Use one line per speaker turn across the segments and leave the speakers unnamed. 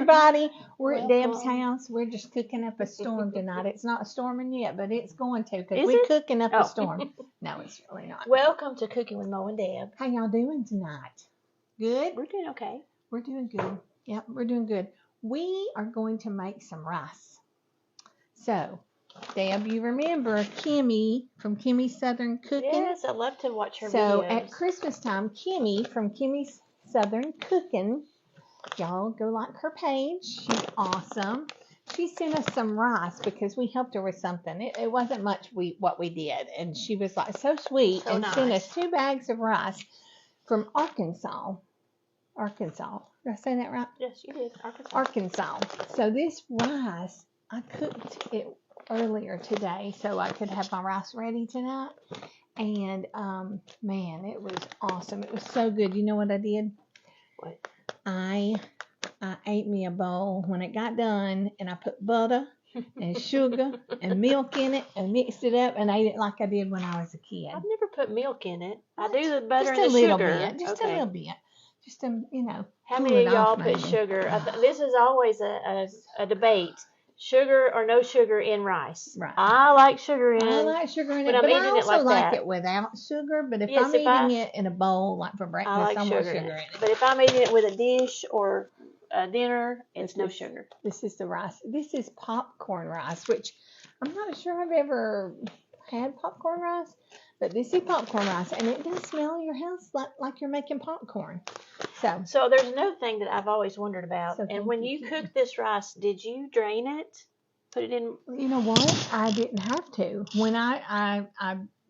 everybody. We're at Deb's house. We're just cooking up a storm tonight. It's not storming yet, but it's going to because we're cooking up a storm. No, it's really not.
Welcome to Cooking with Mo and Deb.
How y'all doing tonight? Good?
We're doing okay.
We're doing good. Yep, we're doing good. We are going to make some rice. So, Deb, you remember Kimmy from Kimmy's Southern Cooking?
Yes, I love to watch her videos.
So, at Christmas time, Kimmy from Kimmy's Southern Cooking, y'all go like her page. She's awesome. She sent us some rice because we helped her with something. It wasn't much what we did. And she was like so sweet and sent us 2 bags of rice from Arkansas. Arkansas. Did I say that right?
Yes, you did.
Arkansas. So this rice, I cooked it earlier today so I could have my rice ready tonight. And, man, it was awesome. It was so good. You know what I did?
What?
I ate me a bowl when it got done, and I put butter and sugar and milk in it and mixed it up and ate it like I did when I was a kid.
I've never put milk in it. I do the butter
just
and the
little
sugar.
Bit, just a little bit. Just
How many of y'all put sugar? This is always a debate. Sugar or no sugar in rice.
Right.
I like sugar in.
I like sugar in it,
but I'm eating
I also
it like that.
it without sugar. But if I'm eating it in a bowl, like for breakfast,
I like
I want sugar in it.
But if I'm eating it with a dish or a dinner, it's no sugar.
This is the rice. This is popcorn rice, which I'm not sure I've ever had popcorn rice. But this is popcorn rice, and it does smell in your house like you're making popcorn.
So there's another thing that I've always wondered about. And when you cooked this rice, did you drain it? Put it in?
You know what? I didn't have to. When I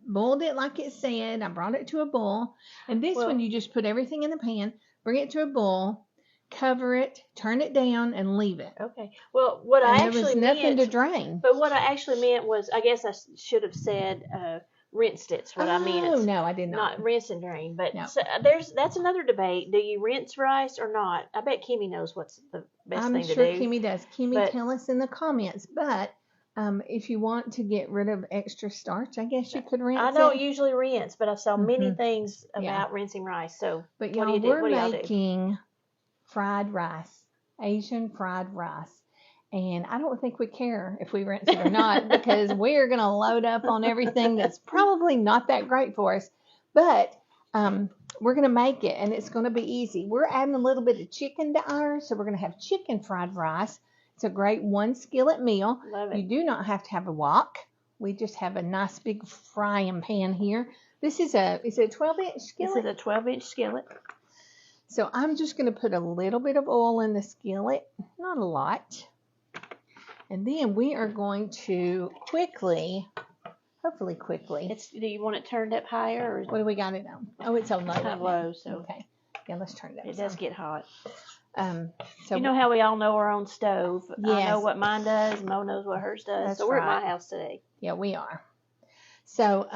boiled it like it said, I brought it to a boil. And this one, you just put everything in the pan, bring it to a boil, cover it, turn it down, and leave it.
Okay. Well, what I actually meant.
There was nothing to drain.
But what I actually meant was, I guess I should have said rinsed it's what I meant.
Oh, no, I did
not. Not rinse and drain. But
no.
So that's another debate. Do you rinse rice or not? I bet Kimmy knows what's the best thing to do.
I'm sure Kimmy does. Kimmy, tell us in the comments. But if you want to get rid of extra starch, I guess you could rinse it.
I don't usually rinse, but I saw many things about rinsing rice. So
but y'all, we're making fried rice, Asian fried rice. And I don't think we care if we rinse it or not because we're going to load up on everything that's probably not that great for us. But we're going to make it, and it's going to be easy. We're adding a little bit of chicken to ours, so we're going to have chicken fried rice. It's a great 1 skillet meal.
Love it.
You do not have to have a wok. We just have a nice big frying pan here. This is a 12-inch skillet?
This is a 12-inch skillet.
So I'm just going to put a little bit of oil in the skillet, not a lot. And then we are going to hopefully quickly.
Do you want it turned up higher? Or
what do we got it on? Oh, it's on low.
Kind of low, so.
Okay. Yeah, let's turn it up.
It does get hot.
So
you know how we all know our own stove?
Yes.
I know what mine does. Mo knows what hers does.
That's
so we're
right.
at my house today.
Yeah, we are. So,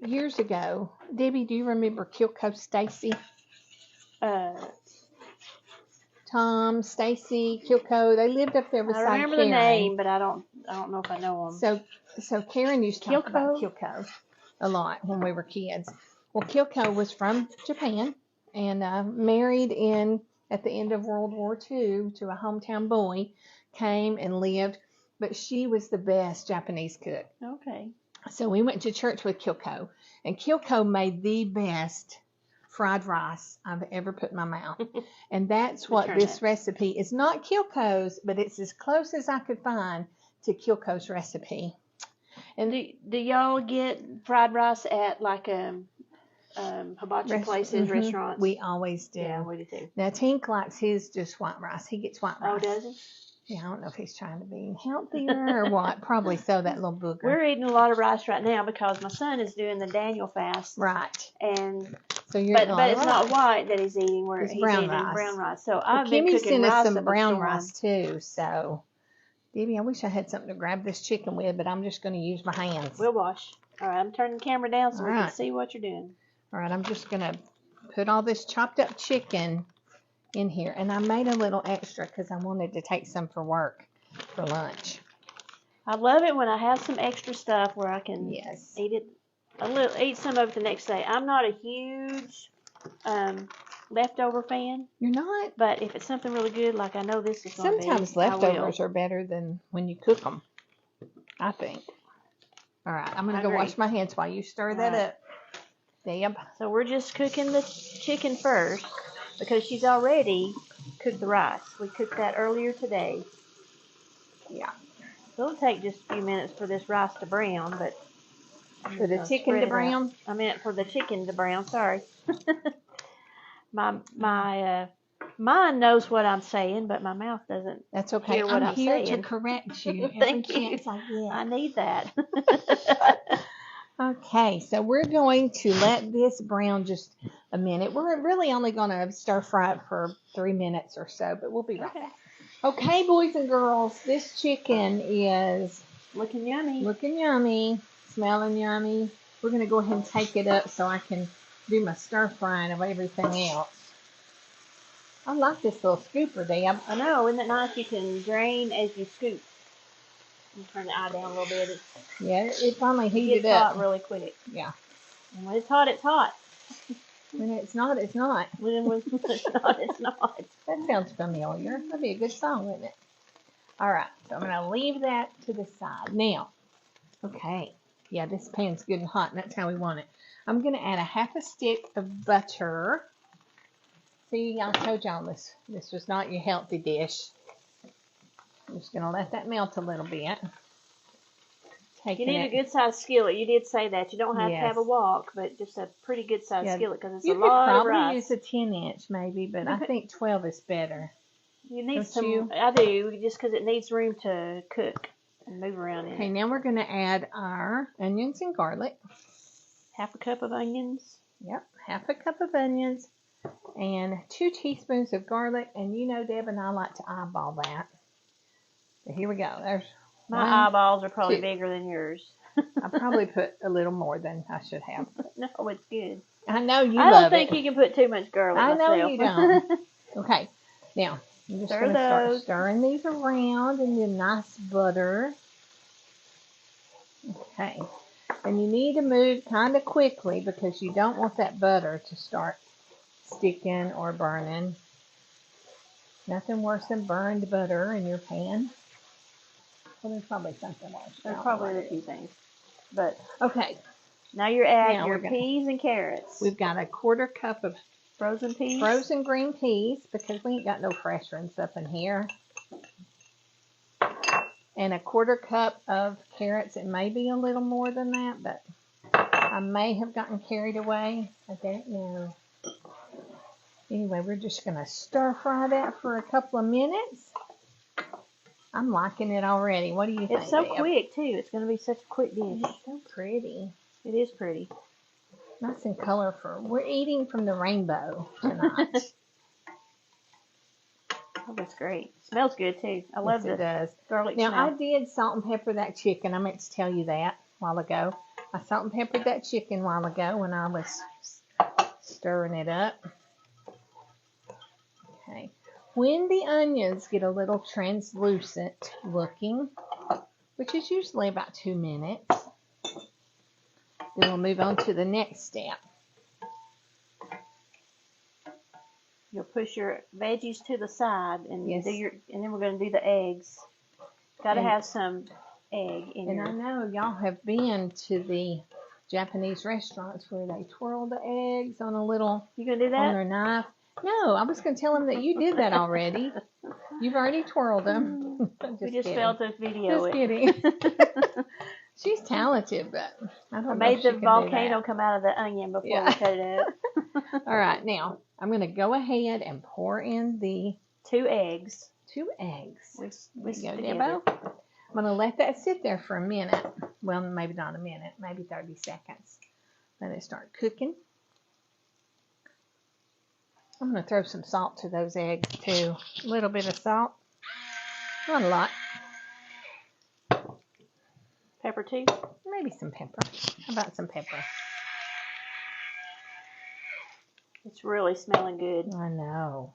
years ago, Debbie, do you remember Kilco Stacy? Tom, Stacy, Kilco, they lived up there beside Karen.
I remember the name, but I don't know if I know them.
So Karen used to talk about Kilco a lot when we were kids. Well, Kilco was from Japan and married at the end of World War II to a hometown boy, came and lived, but she was the best Japanese cook.
Okay.
So we went to church with Kilco, and Kilco made the best fried rice I've ever put in my mouth. And that's what this recipe is. Not Kilco's, but it's as close as I could find to Kilco's recipe.
And do y'all get fried rice at like hibachi places, restaurants?
We always do.
Yeah, we do too.
Now Tink likes his just white rice. He gets white rice.
Oh, does he?
Yeah, I don't know if he's trying to be healthier or what. Probably so, that little booger.
We're eating a lot of rice right now because my son is doing the Daniel fast.
Right.
And
so you're
but it's not white that he's eating. He's
brown
eating
rice.
Brown rice. So I've been
Kimmy
cooking
sent us
rice
some brown rice too. So, Debbie, I wish I had something to grab this chicken with, but I'm just going to use my hands.
We'll wash. All right, I'm turning the camera down so we can see what you're doing.
All right, I'm just going to put all this chopped up chicken in here, and I made a little extra because I wanted to take some for work. For lunch.
I love it when I have some extra stuff where I can eat some of it the next day. I'm not a huge leftover fan.
You're not?
But if it's something really good, like I know this is going to be,
Sometimes leftovers are better than when you cook them, I think. All right, I'm going to go wash my hands while you stir that up. Deb.
So we're just cooking the chicken first because she's already cooked the rice. We cooked that earlier today.
Yeah.
It'll take just a few minutes for this rice to brown, but
for the chicken to brown.
I meant for the chicken to brown. Sorry. my mind knows what I'm saying, but my mouth doesn't.
That's okay.
Hear what I'm
here
saying.
to correct you.
Thank
every
you.
chance I get.
I need that.
Okay, so we're going to let this brown just a minute. We're really only going to stir fry it for 3 minutes or so, but we'll be right back. Okay, boys and girls, this chicken is
looking yummy.
Looking yummy, smelling yummy. We're going to go ahead and take it up so I can do my stir frying of everything else. I like this little scooper, Deb.
I know, isn't it nice? You can drain as you scoop. Turn the eye down a little bit.
It finally heated up.
It gets hot really quick.
Yeah.
And when it's hot, it's hot.
When it's not, it's not.
When it's not, it's not.
That sounds familiar. That'd be a good song, wouldn't it? All right. So I'm going to leave that to the side. Now, okay. Yeah, this pan's good and hot, and that's how we want it. I'm going to add a half a stick of butter. See, I told y'all this was not your healthy dish. I'm just going to let that melt a little bit.
You need a good sized skillet. You did say that. You don't have to have a wok, but just a pretty good sized skillet because it's a lot of rice.
You could probably use a 10-inch maybe, but I think 12 is better.
You need I do, just because it needs room to cook and move around in it.
Okay, now we're going to add our onions and garlic.
Half a cup of onions.
Yep, half a cup of onions and 2 teaspoons of garlic. And you know, Deb and I like to eyeball that. So here we go. There's
my eyeballs are probably bigger than yours.
I probably put a little more than I should have.
No, it's good.
I know you
love it. I don't think
it.
you can put too much garlic
I know
myself.
you don't. Okay, now I'm just going to start stirring these around in the nice butter. Okay, and you need to move kind of quickly because you don't want that butter to start sticking or burning. Nothing worse than burned butter in your pan. Well, there's probably something else.
There's probably a few things. But
okay.
Now you're adding your peas and carrots.
We've got a 1/4 cup of
frozen peas.
Frozen green peas because we ain't got no fresh ones up in here. And a 1/4 cup of carrots. It may be a little more than that, but I may have gotten carried away. I don't know. Anyway, we're just going to stir fry that for a couple of minutes. I'm liking it already. What do you think?
It's so quick, too. It's going to be such a quick dish.
It's so pretty.
It is pretty.
Nice and colorful. We're eating from the rainbow tonight.
Oh, that's great. It smells good, too. I love the garlic smell.
Now, I did salt and pepper that chicken. I meant to tell you that a while ago. I salt and peppered that chicken a while ago when I was stirring it up. Okay. When the onions get a little translucent looking, which is usually about 2 minutes, then we'll move on to the next step.
You'll push your veggies to the side and and then we're going to do the eggs. Got to have some egg in
And I know y'all have been to the Japanese restaurants where they twirl the eggs on a little
You gonna do that?
on their knife. No, I was going to tell them that you did that already. You've already twirled them.
We just failed to video
it. Just kidding. She's talented, but I don't know.
Made the volcano come out of the onion before we cut it up.
All right, now I'm going to go ahead and pour in the
2 eggs.
2 eggs.
Whisk
there you go, Debo. I'm going to let that sit there for a minute. Well, maybe not a minute, maybe 30 seconds. Let it start cooking. I'm going to throw some salt to those eggs too. A little bit of salt. Not a lot.
Pepper too?
Maybe some pepper. How about some pepper?
It's really smelling good.
I know.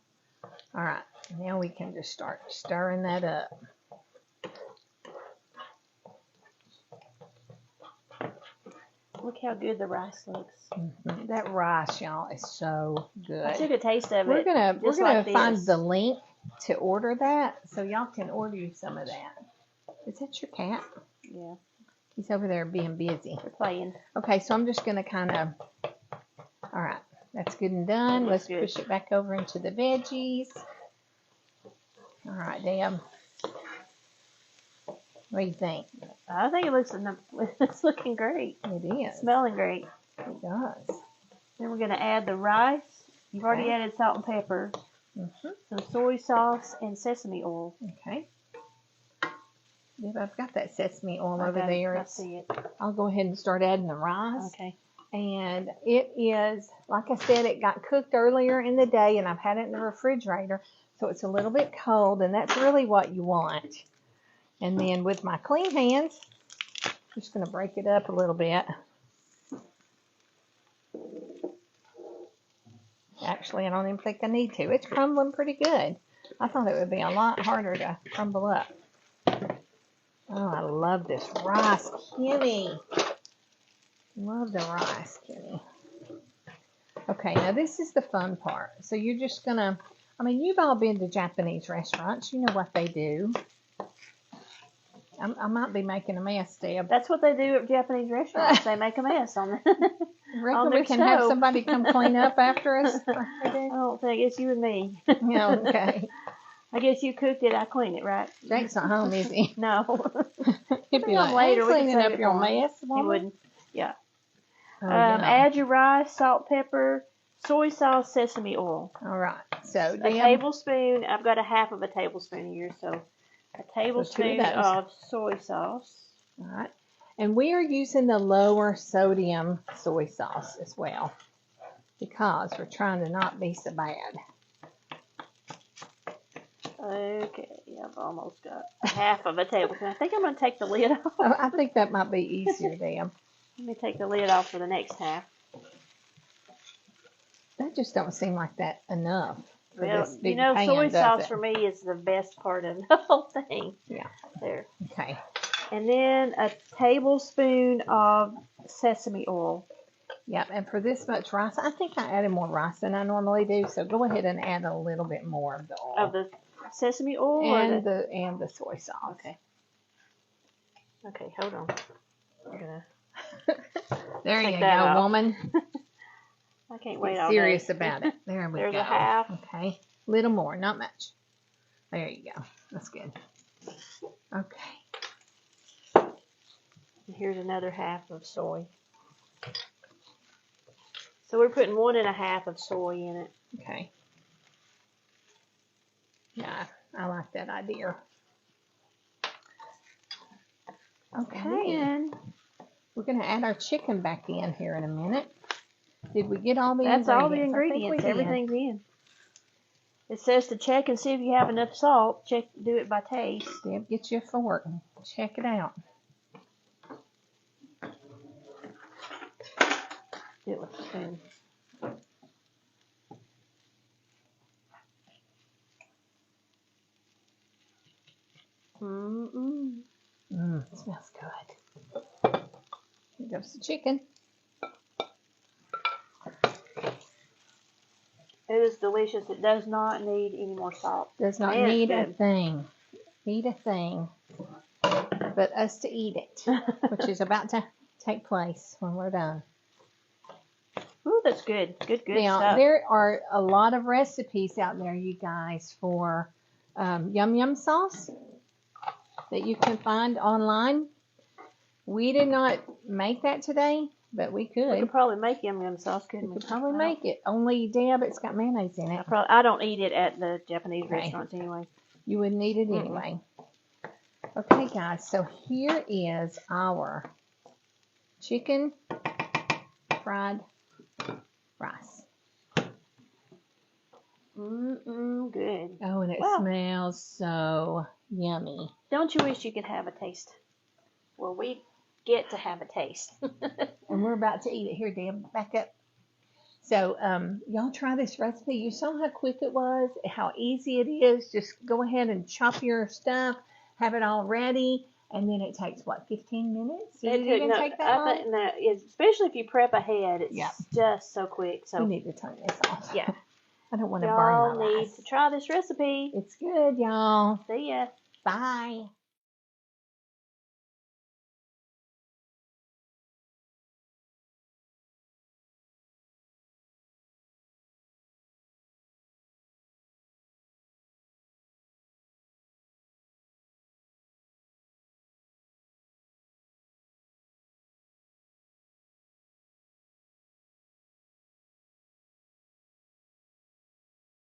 All right. Now we can just start stirring that up.
Look how good the rice looks.
That rice, y'all, is so good.
I took a taste of
We're
it.
gonna find the link to order that, so y'all can order you some of that. Is that your cat?
Yeah.
He's over there being busy.
They're playing.
Okay, so I'm just gonna kind of. All right, that's good and done. Let's push it back over into the veggies. All right, Dan. What do you think?
I think it's looking great.
It is.
It's smelling great.
It does.
Then we're going to add the rice. You've already added salt and pepper, some soy sauce, and sesame oil.
Okay. Yep, I've got that sesame oil over there.
I see it.
I'll go ahead and start adding the rice.
Okay.
And it is, like I said, it got cooked earlier in the day, and I've had it in the refrigerator, so it's a little bit cold, and that's really what you want. And then with my clean hands, I'm just going to break it up a little bit. Actually, I don't even think I need to. It's crumbling pretty good. I thought it would be a lot harder to crumble up. Oh, I love this rice, Kenny. Love the rice, Kenny. Okay, now this is the fun part. So you're just going to, I mean, you've all been to Japanese restaurants. You know what they do. I might be making a mess, Deb.
That's what they do at Japanese restaurants. They make a mess on the
Reckon we can have somebody come clean up after us?
I don't think it's you and me.
Yeah, okay.
I guess you cooked it, I cleaned it, right?
Jake's not home, is he?
No.
He'd be like, later, cleaning up your mess.
He wouldn't. Yeah.
Oh, yeah.
Add your rice, salt, pepper, soy sauce, sesame oil.
All right. So
a tablespoon. I've got a half of a tablespoon here, so a tablespoon of soy sauce.
All right. And we are using the lower sodium soy sauce as well because we're trying to not be so bad.
Okay, I've almost got half of a tablespoon. I think I'm going to take the lid off.
Oh, I think that might be easier, Dan.
Let me take the lid off for the next half.
That just don't seem like that enough.
Well, you know, soy sauce for me is the best part of the whole thing.
Yeah.
There.
Okay.
And then a tablespoon of sesame oil.
Yep, and for this much rice, I think I added more rice than I normally do, so go ahead and add a little bit more of the oil.
Of the sesame oil?
And the soy sauce.
Okay. Okay, hold on. I'm gonna
there you go, woman.
I can't wait
Get
all
serious
day.
about it. There we
There's
go.
a half.
Okay. Little more, not much. There you go. That's good. Okay.
And here's another half of soy. So we're putting 1 1/2 of soy in it.
Okay. Yeah, I like that idea. Okay.
And
we're going to add our chicken back in here in a minute. Did we get all the
ingredients?
That's
all the ingredients. Everything's in. It says to check and see if you have enough salt. Do it by taste.
Deb, get you a fork and check it out.
Do it with the spoon.
It smells good. Here goes the chicken.
It is delicious. It does not need any more salt.
Does not need a thing. Need a thing. But us to eat it, which is about to take place when we're done.
Ooh, that's good. Good
now,
stuff.
There are a lot of recipes out there, you guys, for yum yum sauce that you can find online. We did not make that today, but we could.
We could probably make yum yum sauce, couldn't we?
We could probably make it. Only, Deb, it's got mayonnaise in it.
I don't eat it at the Japanese restaurants anyway.
You wouldn't eat it anyway. Okay, guys, so here is our chicken fried rice.
Good.
Oh, and it smells so yummy.
Don't you wish you could have a taste? Well, we get to have a taste.
And we're about to eat it. Here, Dan, back up. So, y'all try this recipe. You saw how quick it was, how easy it is. Just go ahead and chop your stuff, have it all ready, And then it takes, what, 15 minutes? Did
It
it
took,
even
no,
take that long?
I think that is, especially if you prep ahead, it's just so quick. So
we need to turn this off.
Yeah.
I don't want to burn my
Y'all need
rice.
to try this recipe.
It's good, y'all.
See ya.
Bye.